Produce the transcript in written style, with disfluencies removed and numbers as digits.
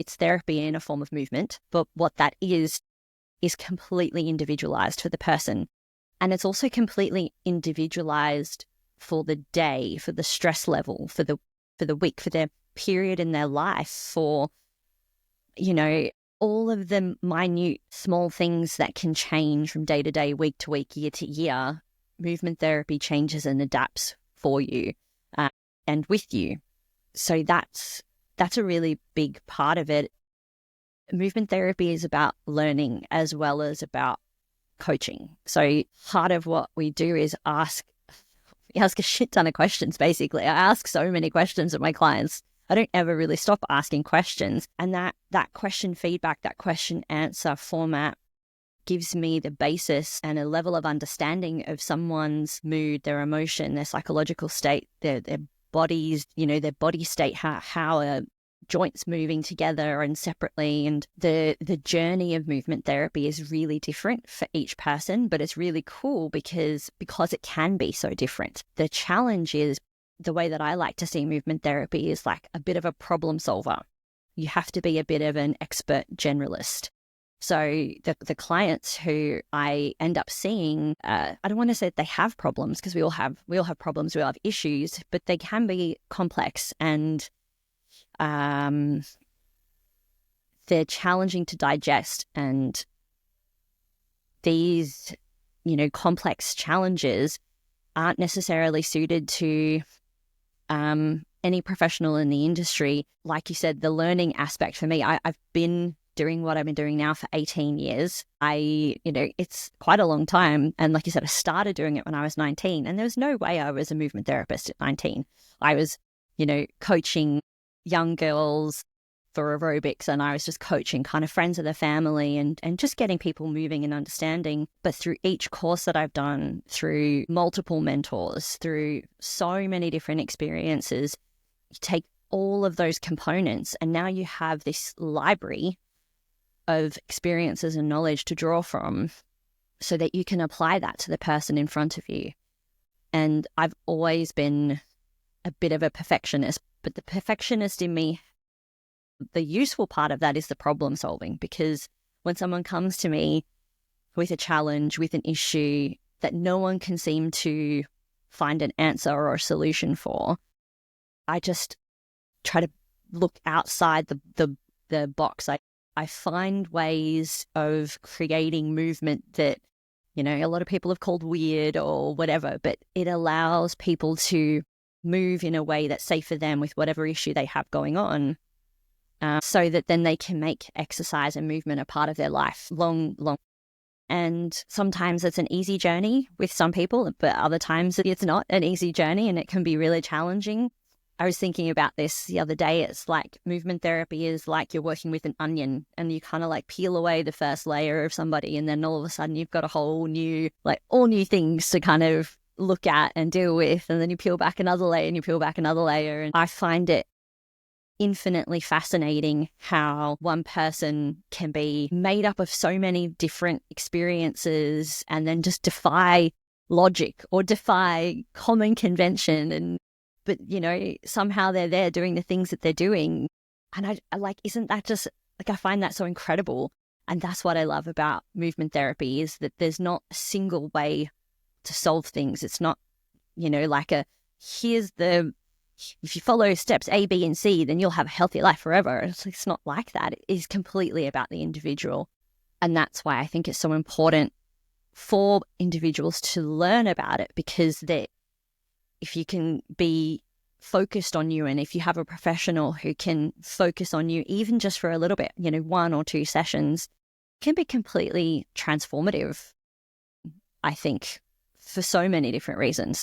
it's therapy in a form of movement, but what that is completely individualized for the person. And it's also completely individualized for the day, for the stress level, for the week, for their period in their life, for, all of the minute small things that can change from day to day, week to week, year to year. Movement therapy changes and adapts for you and with you. So that's a really big part of it. Movement therapy is about learning as well as about coaching. So part of what we do is ask a shit ton of questions, basically. I ask so many questions of my clients. I don't ever really stop asking questions. And that question feedback, that question answer format gives me the basis and a level of understanding of someone's mood, their emotion, their psychological state, their bodies, their body state, how a joints moving together and separately. And the journey of movement therapy is really different for each person, but it's really cool because it can be so different. The challenge is, the way that I like to see movement therapy is like a bit of a problem solver. You have to be a bit of an expert generalist. So the clients who I end up seeing, I don't want to say that they have problems, because we all have problems, we all have issues, but they can be complex and they're challenging to digest. And these, complex challenges aren't necessarily suited to any professional in the industry. Like you said, the learning aspect for me, I've been doing what I've been doing now for 18 years. It's quite a long time. And like you said, I started doing it when I was 19, and there was no way I was a movement therapist at 19. I was, coaching young girls for aerobics, and I was just coaching kind of friends of the family and just getting people moving and understanding. But through each course that I've done, through multiple mentors, through so many different experiences, you take all of those components and now you have this library of experiences and knowledge to draw from so that you can apply that to the person in front of you. And I've always been a bit of a perfectionist, but the perfectionist in me, the useful part of that is the problem solving, because when someone comes to me with a challenge, with an issue that no one can seem to find an answer or a solution for, I just try to look outside the box. I find ways of creating movement that, a lot of people have called weird or whatever, but it allows people to move in a way that's safe for them with whatever issue they have going on, so that then they can make exercise and movement a part of their life long. And sometimes it's an easy journey with some people, but other times it's not an easy journey and it can be really challenging. I was thinking about this the other day. It's like movement therapy is like you're working with an onion, and you kind of like peel away the first layer of somebody, and then all of a sudden you've got a whole new, like all new things to kind of look at and deal with. And then you peel back another layer and you peel back another layer. And I find it infinitely fascinating how one person can be made up of so many different experiences and then just defy logic or defy common convention. But somehow they're there doing the things that they're doing. And I like, isn't that just like, I find that so incredible. And that's what I love about movement therapy, is that there's not a single way to solve things. It's not, like if you follow steps A, B, and C, then you'll have a healthy life forever. It's not like that. It is completely about the individual. And that's why I think it's so important for individuals to learn about it, because if you can be focused on you, and if you have a professional who can focus on you, even just for a little bit, 1 or 2 sessions, can be completely transformative, I think, for so many different reasons.